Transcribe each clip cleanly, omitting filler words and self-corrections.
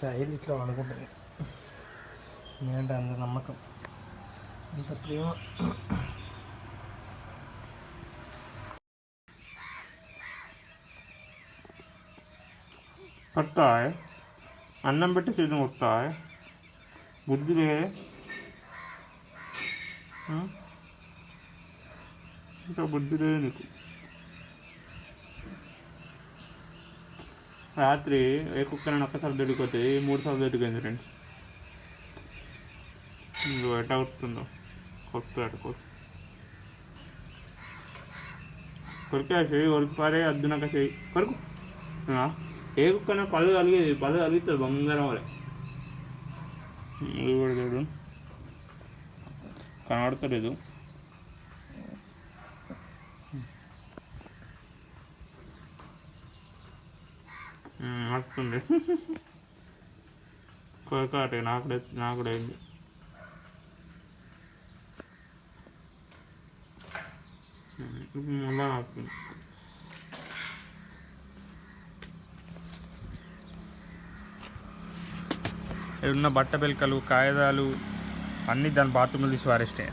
Style ఇట్లా అనుకుంటుంది. నేనంటే అంత నమ్మకం, అంత ప్రేమ. కొడతాయి అన్నం పెట్టి చేతిని కొడతాయి. బుద్ధి లేదు ఇంకా, బుద్ధి లేదు నీకు. రాత్రి ఏ కుక్కరైనా ఒక్కసారి దొరికిపోతే 3 సార్లు దొరికింది ఫ్రెండ్స్. నువ్వు ఎట్లా కొడుతుందో కొట్టాడు కొరికే చెయ్యి కొరికి పారే అద్దునాక చెయ్యి కొరకు. ఏ కుక్కన పళ్ళు కలిగిస్తుంది బంగారం వాళ్ళే. ఇది కూడా చూడు కనబడతలేదు. వస్తుంది కొరకాటే నాకు కూడా అయింది. మళ్ళా వస్తుంది. ఉన్న బట్ట పెలకలు కాగితాలు అన్నీ దాని బాత్రూమ్లో తీసి వారేస్తే.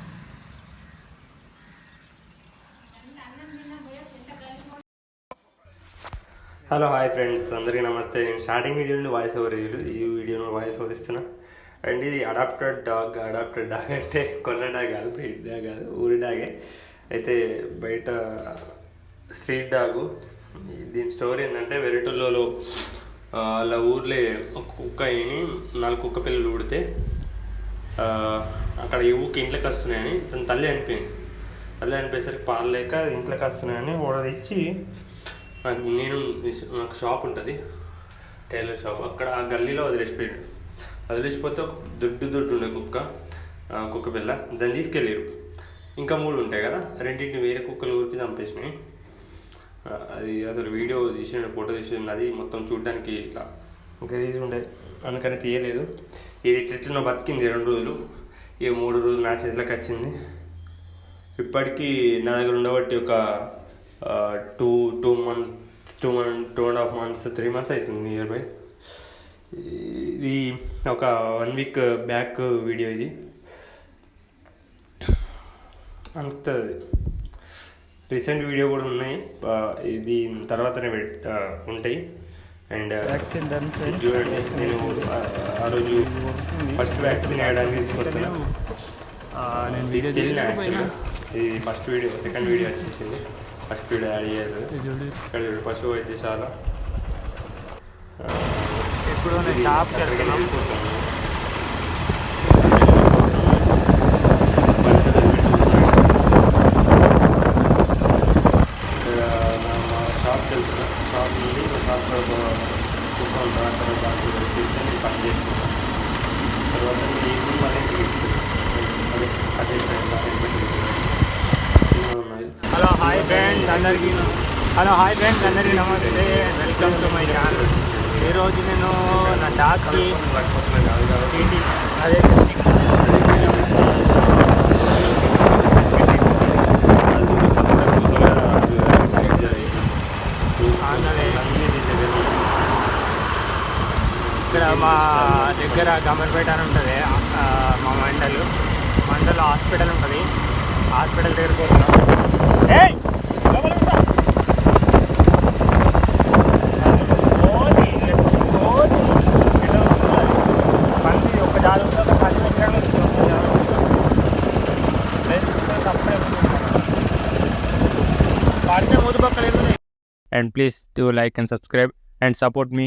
హలో హాయ్ ఫ్రెండ్స్, అందరికీ నమస్తే. నేను స్టార్టింగ్ వీడియో నుండి వాయిస్ ఓవర్ ఈ వీడియోలో వాయిస్ ఓవర్ ఇస్తున్నా. అండ్ ఇది అడాప్టెడ్ డాగ్ అంటే కొన్న డాగ్ కాదు, పెయిడ్ డాగ్ కాదు, ఊరి డాగే. అయితే బయట స్ట్రీట్ డాగు. దీని స్టోరీ ఏంటంటే, వెరటూళ్ళలో వాళ్ళ ఊర్లో ఒక కుక్క అయిని 4 కుక్క పిల్లలు ఊడితే అక్కడ ఈ ఊరికి ఇంట్లోకి వస్తున్నాయని తన తల్లి అనిపోయింది. తల్లి అనిపోయేసరికి పాలు లేక ఇంట్లోకి వస్తున్నాయని ఓడదిచ్చి, నాకు షాప్ ఉంటుంది, టైలర్ షాప్, అక్కడ ఆ గల్లీలో వదిలేసిపోతే ఒక దొడ్డు ఉండే కుక్క పిల్ల, దాన్ని తీసుకెళ్ళారు. ఇంకా 3 ఉంటాయి కదా, రెండింటిని వేరే కుక్కలు ఊరికి చంపేసినాయి. అది అసలు వీడియో తీసిన, ఫోటో తీసింది, అది మొత్తం చూడడానికి ఇట్లా గలీజ్ ఉండే, అందుకని తీయలేదు. ఇది ఇట్లా బతికింది 2 రోజులు. ఇక 3 రోజులు నా చేతిలోకి వచ్చింది. ఇప్పటికీ నా దగ్గర ఉండబట్టి ఒక 2.5 months 3 months అవుతుంది నియర్ బై. ఇది ఒక 1 week బ్యాక్ వీడియో. ఇది అంత రీసెంట్ వీడియో కూడా ఉన్నాయి, ఇది తర్వాతనే ఉంటాయి. అండ్ చూడండి, నేను ఆ రోజు ఫస్ట్ వ్యాక్సిన్ వేయడానికి తీసుకొస్తాను. నేను తీసుకెళ్ళిన యాక్చువల్గా. ఇది ఫస్ట్ వీడియో, సెకండ్ వీడియో వచ్చేసింది. ఫస్ట్ వీడియో యాడ్ చేయలేదు. ఇక్కడ చూడు, పశు వైద్యశాల. ఇప్పుడు వెళ్ళిపోతాను. షాప్కి వెళ్తున్నాను. షాప్ నుండి షాప్లో కుక్క ఉంటుంది, అక్కడ డాక్టర్ తీసుకొని పని చేసుకుంటాను. తర్వాత ఈవినింగ్ మళ్ళీ అదే హలో హాయ్ ఫ్రెండ్స్ అందరికీ నమస్తే. Welcome to my channel. ఈరోజు నేను నా డాగ్కి అదే ఇక్కడ మా దగ్గర గమర్పేట అని ఉంటుంది, మా మండలు హాస్పిటల్ ఉంటుంది. హాస్పిటల్ దగ్గరికి వెళ్తాం. ఒక జాలు and please do like and subscribe and support me